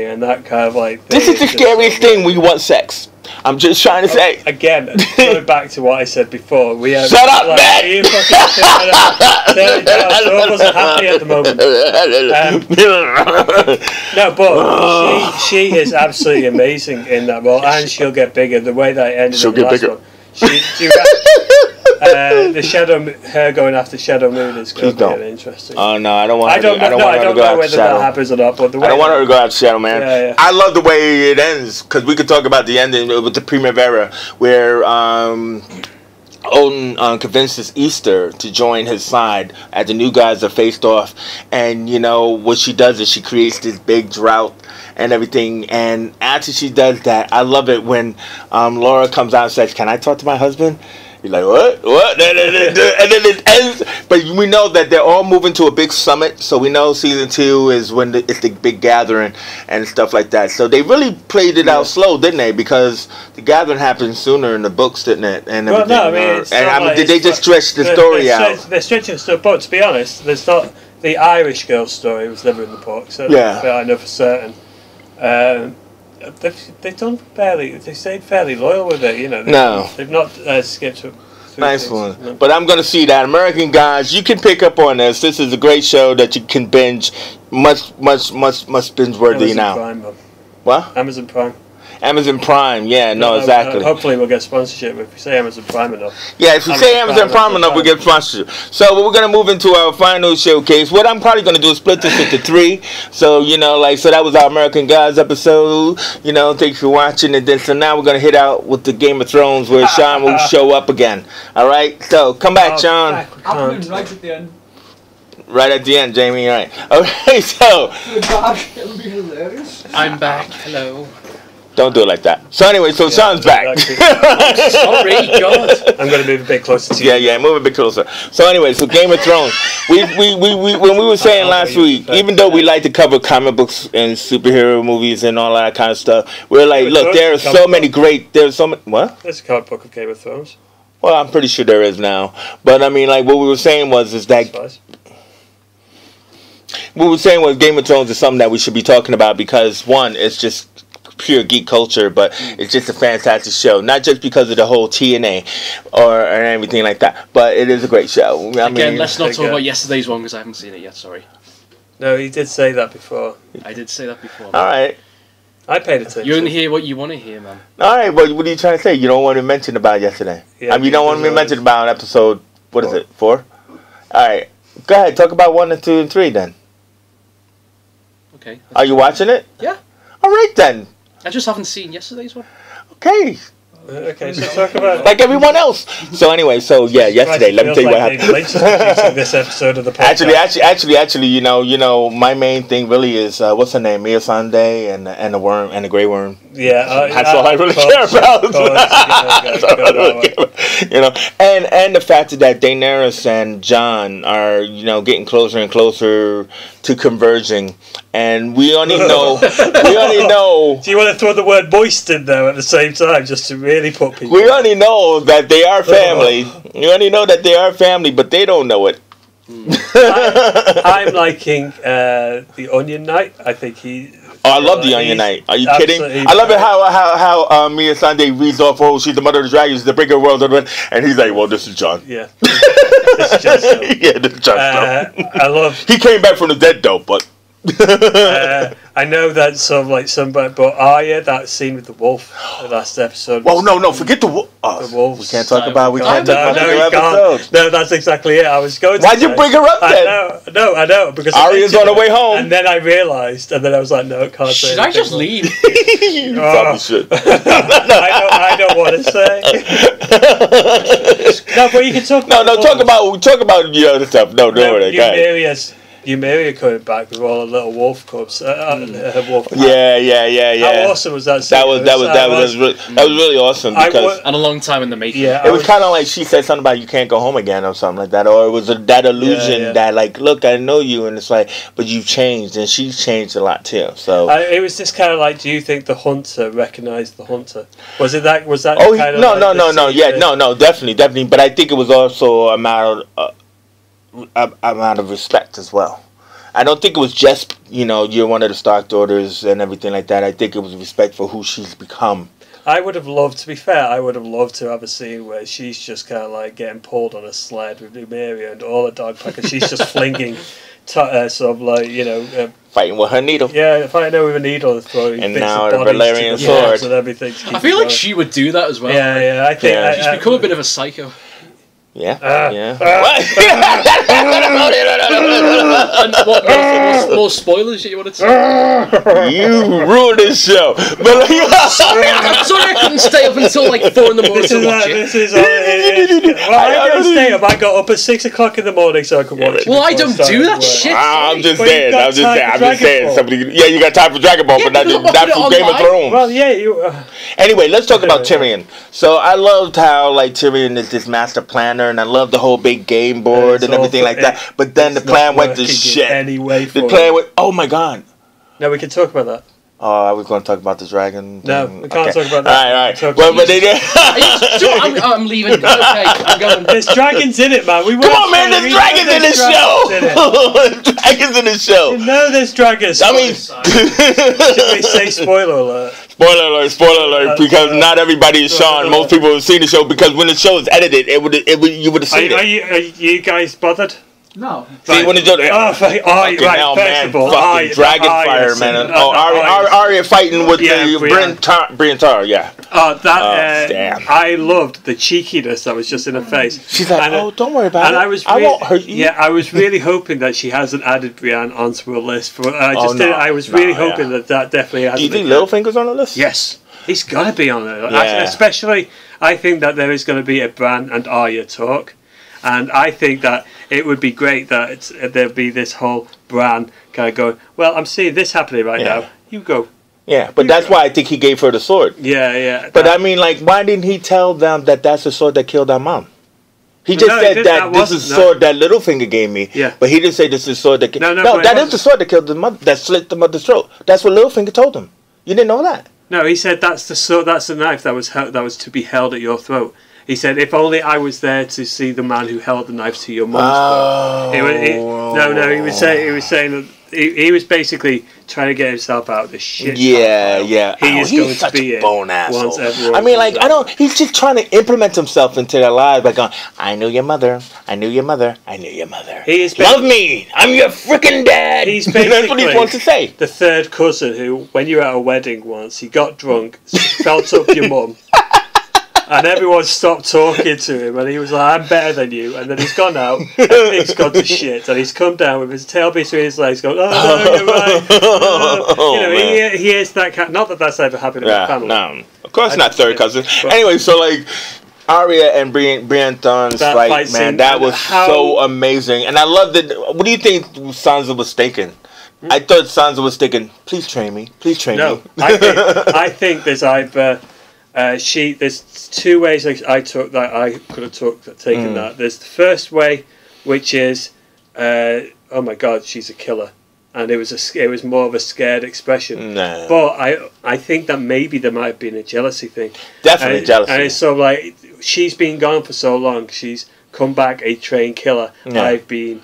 and that kind of like. This is the scariest thing when you want sex. I'm just trying to say. Again, going back to what I said before, we have. Shut up, man! You fucking wasn't happy at the moment. No, but she is absolutely amazing in that role, and she'll get bigger. The way that it ended in the last one. Her going after Shadow Moon is going to be interesting. Oh no, I don't want her to go know after whether Shadow. that happens or not. But I don't want her to go after Shadow Man. Yeah. I love the way it ends because we could talk about the ending with the Primavera, where Odin convinces Easter to join his side as the new guys are faced off, and what she does is she creates this big drought and everything, and after she does that, I love it when Laura comes out and says, "Can I talk to my husband?" You're like, what? And then it ends. But we know that they're all moving to a big summit, so we know season 2 is when it's the big gathering and stuff like that. So they really played it out slow, didn't they? Because the gathering happened sooner in the books, didn't it? And everything. Well, no, I mean, did they just stretch the story out? They're stretching the story, but to be honest, there's not the Irish girl story was never in the book, so I know for certain. They've done fairly. They stayed fairly loyal with it, They've not skipped. Nice one. No. But I'm gonna see that American Gods. You can pick up on this. This is a great show that you can binge. Much binge worthy now. Prime, what? Amazon Prime. Amazon Prime, exactly. Hopefully we'll get sponsorship if we say Amazon Prime enough. Yeah, if we say Amazon Prime enough, we'll get sponsorship. So we're going to move into our final showcase. What I'm probably going to do is split this into 3. So, so that was our American Gods episode. Thanks for watching. And then, so now we're going to hit out with the Game of Thrones where Sean will show up again. All right? So, come back, Sean. Right at the end. Right at the end, Jamie. All right. Okay, so. It'll be hilarious. I'm back. Hello. Don't do it like that. So anyway, Sean's back. Sorry, God. I'm going to move a bit closer to you. Yeah, move a bit closer. So anyway, so Game of Thrones. We when we were saying last week, even though we like to cover comic books and superhero movies and all that kind of stuff, we're like, look, there are so many great. There's so many. What? There's a comic book of Game of Thrones. Well, I'm pretty sure there is now. But I mean, like what we were saying was what we were saying was Game of Thrones is something that we should be talking about because one, it's just pure geek culture, but it's just a fantastic show. Not just because of the whole TNA or anything like that, but it is a great show. Again, let's not talk about yesterday's one because I haven't seen it yet. Sorry. No, he did say that before. I did say that before. All right. I paid attention. You only hear what you want to hear, man. All right, but what are you trying to say? You don't want to mention about yesterday. Yeah, you don't want to mention about episode. What is it? 4. All right. Go ahead. Talk about 1 and 2 and 3 then. Okay. Are you watching it? Yeah. All right then. I just haven't seen yesterday's one. Okay. Okay, so talk about like everyone else. So anyway, yesterday. Let me tell you what happened. This episode of the podcast. Actually, you know, my main thing really is what's her name, Mia Sunday and the worm and the Grey Worm. Yeah, that's all I really care about. You know, and the fact that Daenerys and Jon are getting closer and closer to converging, and we only know. Do you want to throw the word moist in there at the same time, just to really put people? We only know that they are family. You only know that they are family, but they don't know it. I'm liking the Onion Knight. I think he. Oh, I love the Onion Knight. Are you kidding? I love it how Mia Sunday reads off, oh, she's the mother of the dragons, the bigger world, and he's like, well, this is Jon. Yeah. This is Jon Snow. Yeah, this is Jon Snow. I love. He came back from the dead though, but. I know that but Arya, that scene with the wolf, the last episode. Oh no, forget the wolf. The wolf. We can't talk about. We can't talk about the episode. No, that's exactly it. I was going. Why'd you bring her up then? I know because Arya's on the way home, and then I realised, and then I was like, no, can't say. Should I just leave? You probably should. I don't want to say. No, but you can talk. No, talk about the other stuff. No, don't worry. Yumeria coming back with all the little wolf cubs. Her wolf. Yeah. How awesome was that? That was really awesome because and a long time in the making. Yeah, it was kind of like she said something about you can't go home again or something like that, or it was that illusion that like, look, I know you, and it's like, but you've changed, and she's changed a lot too. So it was just kind of like, do you think the hunter recognized the hunter? Was that? Oh no, definitely. But I think it was also a matter of respect as well. I don't think it was just you're one of the Stark daughters and everything like that. I think it was respect for who she's become. I would have loved, to be fair, to have a scene where she's just kind of like getting pulled on a sled with Numeria and all the dog pack, and she's just flinging fighting with her needle. Yeah, fighting her with a needle and throwing and bits now of a Valerian sword and everything. I feel like she would do that as well. Yeah, I think she's become a bit of a psycho. Yeah. And what more spoilers that you wanted to say? You ruined this show. Sorry, I couldn't stay up until like 4 in the morning to watch it. I didn't stay up. I got up at 6 o'clock in the morning so I could watch it. Well, I don't do that shit. I'm just saying. Somebody, you got time for Dragon Ball, but not for Game of Thrones. Well, yeah. Anyway, let's talk about Tyrion. So I loved how Tyrion is this master planner, and I love the whole big game board and everything like that. But then the plan went to shit. The plan went. Oh my god. No, we can talk about that. Oh, I was going to talk about the dragon. No, we can't talk about that. All right. Well, but they did. I'm leaving. Okay, I'm going. There's dragons in it, man. Come on, man. There's dragons in this show. Dragons in this show. No, there's dragons. I mean, should we say spoiler alert? Spoiler alert! Because not everybody is Sean. Most people have seen the show because when the show is edited, you would have seen it. Are you guys bothered? No. See, when it's right. First of all, Dragon Fire, man. Arya fighting with the Brienne, yeah. Oh, damn. I loved the cheekiness that was just in her face. She's like, don't worry about it. I won't hurt you. Yeah, I was really hoping that she hasn't added Brienne onto a list. I was really hoping that definitely hasn't. Do you think Littlefinger's on the list? Yes. He's got to be on there. Yeah. Especially, I think that there is going to be a Bran and Arya talk. And I think that it would be great that there'd be this whole Bran kind of going, well, I'm seeing this happening right now. You go. Yeah, but that's why I think he gave her the sword. Yeah. But I mean, why didn't he tell them that that's the sword that killed our mom? He just said that this is the sword that Littlefinger gave me. Yeah. But he didn't say this is the sword that killed... No, that is the sword that killed the mother, that slit the mother's throat. That's what Littlefinger told him. You didn't know that? No, he said that's the sword, that's the knife that was to be held at your throat. He said, "If only I was there to see the man who held the knife to your mum's throat." He was saying that he was basically trying to get himself out of the shit. Yeah. He is going to be a bone asshole. I mean, like, he's just trying to implement himself into their lives by going, I knew your mother. I knew your mother. I knew your mother. Love me. I'm your freaking dad. He's basically that's what he wants to say. The third cousin who, when you were at a wedding once, he got drunk, felt up your mum. And everyone stopped talking to him, and he was like, "I'm better than you." And then he's gone out, everything's gone to shit, and he's come down with his tail between his legs, going, "Oh no, you're right." He is that kind. Not that that's ever happened in my family. No, of course not third cousin. Anyway, so like Arya and Brienne Thorne's fight, man, that was so amazing, and I loved it. What do you think Sansa was thinking? I thought Sansa was thinking, "Please train me, please train me." No, I think there's either. There's two ways I could have taken that. There's the first way, which is, oh my god, she's a killer, and it was more of a scared expression. No. But I think that maybe there might have been a jealousy thing. Definitely jealousy. And it's so like she's been gone for so long. She's come back a trained killer. Yeah. I've been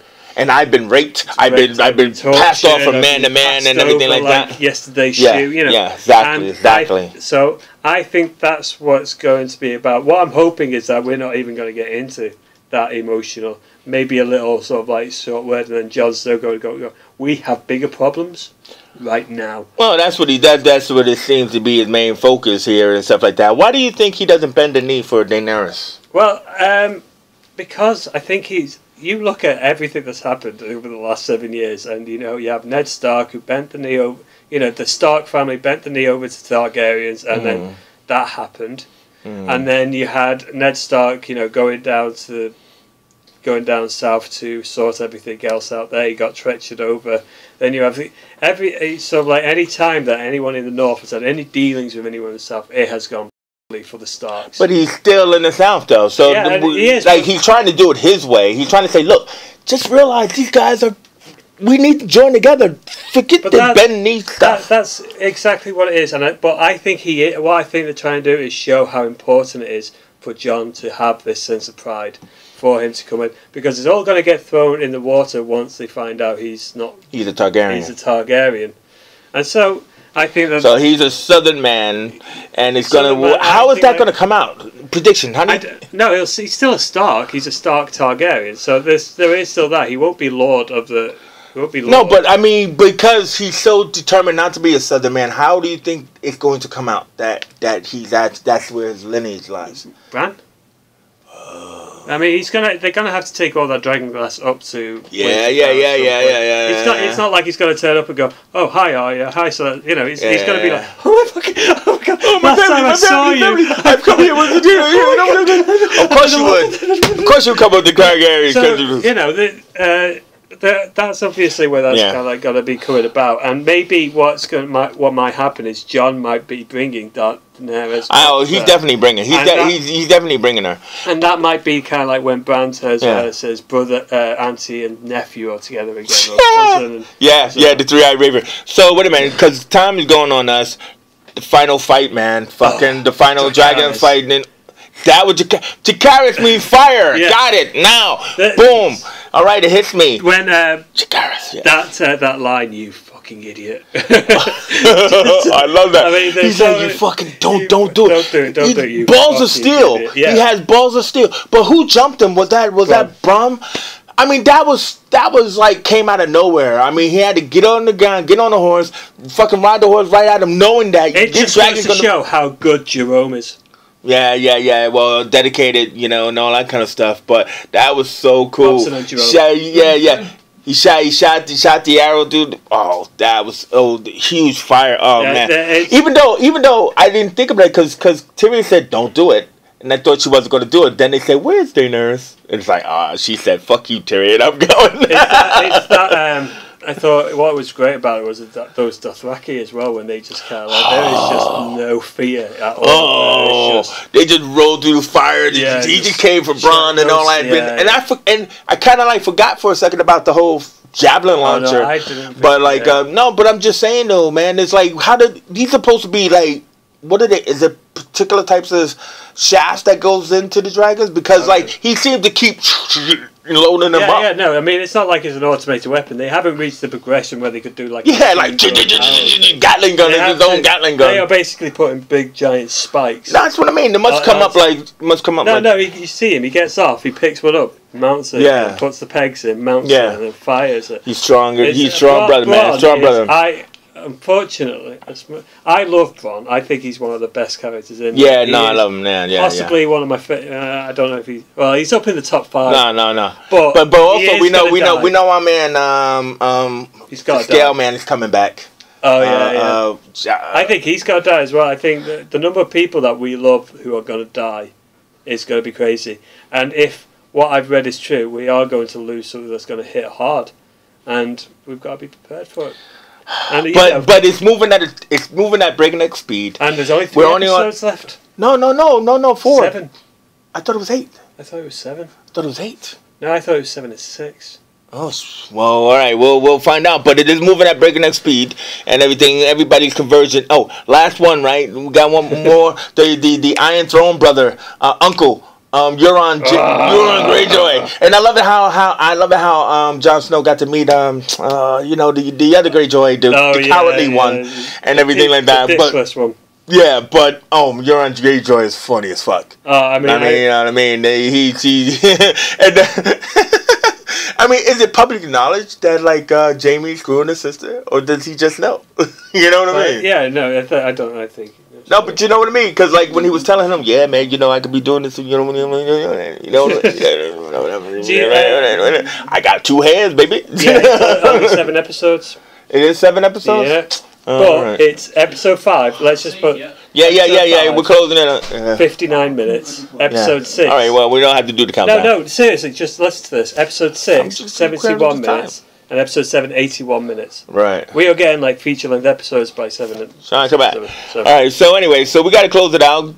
raped. I've been passed off from man to man and everything like that. Yesterday's shoe, you know. Yeah, exactly. So I think that's what it's going to be about. What I'm hoping is that we're not even going to get into that emotional. Maybe a little sort of like short word, and then John's still going to go. We have bigger problems right now. Well, that's what it seems to be his main focus here and stuff like that. Why do you think he doesn't bend the knee for Daenerys? Well, because I think you look at everything that's happened over the last 7 years, and you have Ned Stark who bent the knee over. The Stark family bent the knee over to Targaryens, and then that happened. And then you had Ned Stark, going down south to sort everything else out there. He got treachered over. Then you have any time that anyone in the north has had any dealings with anyone in the south, it has gone for the Starks. But he's still in the south, though. So he's trying to do it his way. He's trying to say, look, just realize these guys we need to join together. Forget the bend knee stuff. That's exactly what it is. But I think what I think they're trying to do is show how important it is for Jon to have this sense of pride, for him to come in, because it's all going to get thrown in the water once they find out he's a Targaryen. He's a Targaryen, and so I think that. So he's a Southern man, and it's going to. How is that going to come out? Prediction? No, he's still a Stark. He's a Stark Targaryen. So there is still that. He won't be Lord of the. No, but I mean, because he's so determined not to be a Southern man, how do you think it's going to come out that that's where his lineage lies? Bran? I mean, they're gonna have to take all that dragon glass up to. Yeah. It's not like he's gonna turn up and go, "Oh, hi, Arya, hi." So he's gonna be like, "Oh my god, last time I saw you, I've come here with you." Of course you would. Of course you come up with the Targaryen. So that's obviously where that's kind of like gonna be coming about, and maybe what might happen is Jon might be bringing Daenerys. Oh, he's definitely bringing. He's definitely bringing her. And that might be kind of like when Bran says brother, auntie, and nephew are together again. Or cousin the three-eyed raven. So wait a minute, because time is going on us. The final fight, man. The final dragon fight. That was Jacaerys means fire. Yeah. Got it now. Boom. All right, it hits me. When Jacaerys, that line, you fucking idiot. I love that. I mean, he's like, you fucking don't do it. Don't do it. You balls of steel. Yeah. He has balls of steel. But who jumped him? Was that Brum? I mean, that was like came out of nowhere. I mean, he had to get on the gun, get on the horse, fucking ride the horse right at him, knowing that this dragon's going to show how good Jerome is. Yeah. Well, dedicated, and all that kind of stuff. But that was so cool. Yeah. He shot the arrow, dude. Oh, that was huge fire. Oh man. Even though I didn't think about it, because Tyrion said don't do it, and I thought she wasn't going to do it. Then they said, "Where's Daenerys?" And it's like, she said, "Fuck you, Tyrion. I'm going." I thought what was great about it was those Dothraki as well, when they just kind of there is just no fear at all. They just rolled through the fire. He just came for Bronn and all that. And I kind of forgot for a second about the whole javelin launcher. I didn't. But but I'm just saying though, man, it's like he's supposed to be like, what are they? Is it particular types of shafts that goes into the dragons? Because like he seemed to keep loading them up. Yeah, no, I mean it's not like it's an automated weapon. They haven't reached the progression where they could do like like Gatling gun is his own Gatling gun. They are basically putting big giant spikes. That's what I mean. They must come up like No, you see him. He gets off. He picks one up, mounts it, and puts the pegs in, mounts it, and then fires it. He's stronger. He's strong, brother, man. Strong brother. Unfortunately, I love Bronn. I think he's one of the best characters in. Yeah, I love him, man. Yeah, possibly one of my favorite. I don't know if he's up in the top 5. No. But also we know our man. He's got Scale man is coming back. Oh yeah. I think he's got to die as well. I think the number of people that we love who are going to die is going to be crazy. And if what I've read is true, we are going to lose something that's going to hit hard, and we've got to be prepared for it. And, but it's moving at breakneck speed. And there's only 3 episodes left. No, 4. 7. I thought it was 8. I thought it was 7. I thought it was 8. No, I thought it was 7 and 6. Oh well, all right. We'll find out. But it is moving at breakneck speed and everything. Everybody's conversion. Oh, last one, right? We got one more. The Iron Throne brother, uncle. Euron Greyjoy, and I love it how Jon Snow got to meet the other Greyjoy, the cowardly one, and everything like that. But one. Yeah, but Euron Greyjoy is funny as fuck. You know what I mean? I mean, is it public knowledge that like Jaime's screwing his sister, or does he just know? You know what I mean? Yeah, no, I don't. I think. No, but you know what I mean? Because, like, when he was telling him, yeah, man, I could be doing this, I got 2 hands, baby. Yeah, it's only 7 episodes. It is 7 episodes? Yeah. But it's episode 5. Let's just put... Yeah. We're closing it up. 59 minutes. Episode 6. All right, well, we don't have to do the countdown. No, seriously, just listen to this. Episode 6, 71 minutes. And episode 7, 81 minutes. Right. We are getting like feature-length episodes by 7. Come back. So. All right. So anyway, we got to close it out.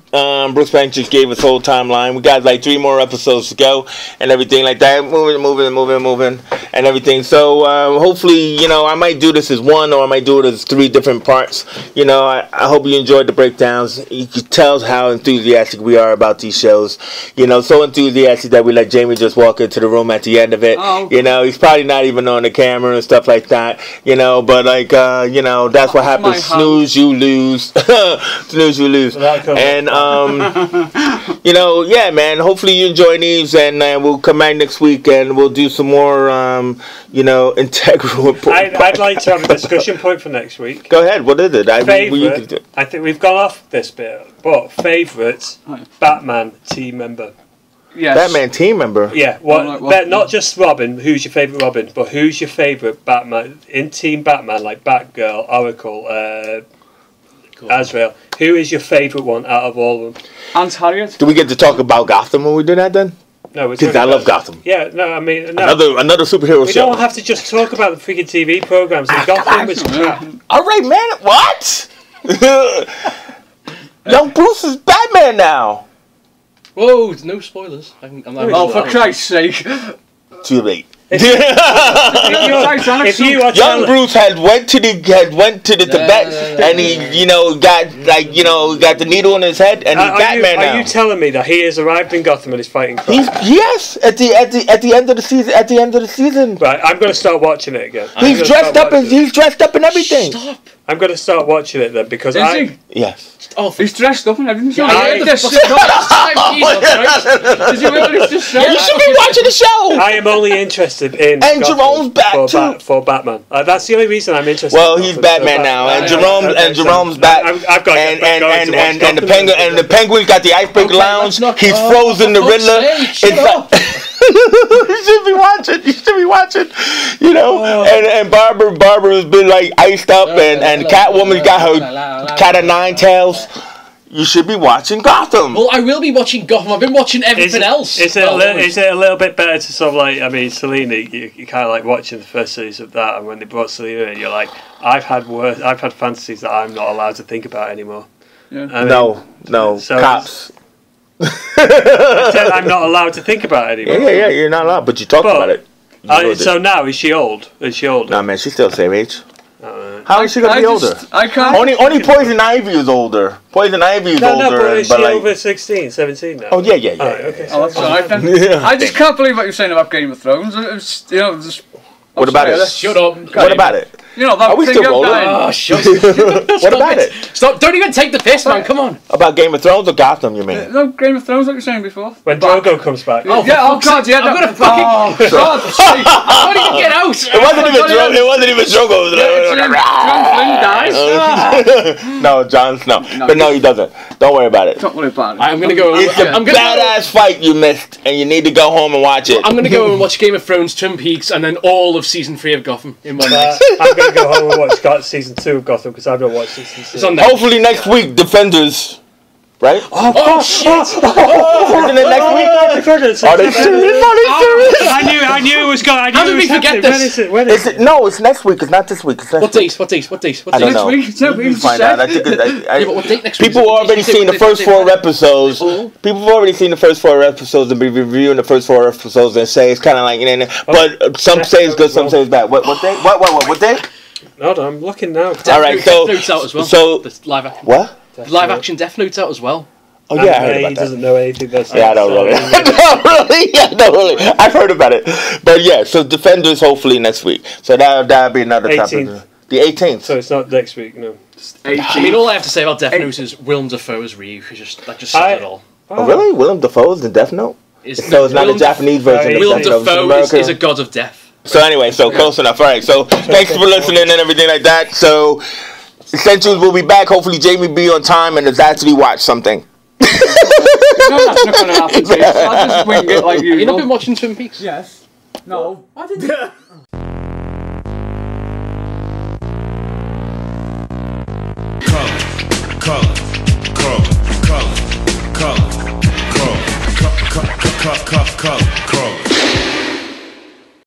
Brooks Banks just gave us whole timeline. We got like 3 more episodes to go and everything like that. Moving, and everything. So hopefully, I might do this as 1 or I might do it as 3 different parts. I hope you enjoyed the breakdowns. You can tell how enthusiastic we are about these shows. So enthusiastic that we let Jamie just walk into the room at the end of it. Oh. He's probably not even on the camera and stuff like that, but like that's what happens. Snooze you lose. And yeah, man, hopefully you enjoy these, and we'll come back next week and we'll do some more integral. I'd like to have a discussion point for next week. Go ahead. What is it? I think we've gone off this bit, but favourite Batman team member. Yes. Batman team member? Yeah, not just Robin, who's your favourite Robin, but who's your favourite Batman, in Team Batman, like Batgirl, Oracle, Azrael. Who is your favourite one out of all of them? Aunt Harriet. Do we get to talk about Gotham when we do that then? No, because I love Gotham. Yeah, no, I mean, no. Another superhero show. We don't have to just talk about the freaking TV programmes. Gotham was crap. All right, man. What? Young Bruce is Batman now. Whoa, no spoilers. For Christ's sake. Too late. If you Young Bruce went to the Tibet and he got the needle in his head and he's Batman now. Are you telling me that he has arrived in Gotham and is fighting crime? Yes, at the end of the season. Right, I'm going to start watching it again. He's dressed up and everything. Stop. I'm going to start watching it then because Yes. Oh, he's dressed up and everything. Did you should be watching the show. I am only interested in and Jerome's back for Batman. That's the only reason I'm interested. Well, he's Batman now, and Jerome's back. I've got and the Penguin's got the Iceberg Lounge. He's frozen the Riddler. You should be watching. And Barbara has been like iced up, and Catwoman's got her cat of 9 tails. You should be watching Gotham. Well, I will be watching Gotham. I've been watching everything else. Is it a little bit better to sort of like, I mean, Selena, you kind of like watching the first series of that, and when they brought Selena in, you're like, I've had fantasies that I'm not allowed to think about anymore. Yeah. No, cops. I said I'm not allowed to think about it anymore. Yeah, you're not allowed, but you talked about it. So now, is she old? Nah, man, she's still the same age. How is she gonna be older? I can't. Only Poison Ivy is older. Poison Ivy is older. No, but is she over 16, 17 now? Oh yeah. Okay. Oh, that's alright then. I just can't believe what you're saying about Game of Thrones. What about it? Shut up. What about it? You know, that Are we thing still you're rolling? dying. Oh, shut What about it? Stop. Don't even take the piss, man. Come on. About Game of Thrones or Gotham, you mean? No, Game of Thrones, like you were saying before. When Drogo comes back. Oh, yeah, oh god, yeah. I'm gonna fucking. Oh, God, sake. How did you get out? It wasn't even Drogo. dies. No, John's no. But no, he doesn't. Don't worry about it. Don't worry about it. I'm gonna go. It's a badass fight you missed, and you need to go home and watch it. I'm gonna go and watch Game of Thrones, Twin Peaks, and then all of season 3 of Gotham in one night. I'm going to go home and watch season 2 of Gotham because I've not watched season 6. Hopefully next week, Defenders. Right? Oh shit! Isn't it next week? Are they serious? I knew it was going. How did we forget this? When is it? No, it's next week. It's not this week. It's next What days? I don't know. Next week? You find out. I think Yeah, but what date next week? people have already seen the first 4 episodes. People have already seen the first 4 episodes and be reviewing the first 4 episodes and say it's kind of like, but some say it's good, some say it's bad. What day? What day? Hold on, I'm looking now. All right, so Death Note's out as well. So the live action. what? Live action Death Note's out as well. Oh yeah, I heard He about that. doesn't know anything that's. Yeah, I don't really. No, really. I've heard about it, but yeah. So Defenders hopefully next week. So that'll be another topic. 18th. The 18th. So it's not next week, no. I mean, all I have to say about Death Note is Willem Dafoe as Ryu. That just says it all. Oh really? Willem Dafoe is in Death Note. So it's not a Japanese version of Willem Death Note. Dafoe is a god of death. So anyway, so close enough. All right. So thanks for listening and everything like that. So Essentials will be back. Hopefully Jamie be on time and has actually watched something. No, that's not going to happen to you. I'll just wing it like usual. You've not been watching Twin Peaks? Yes. No. I didn't. Color.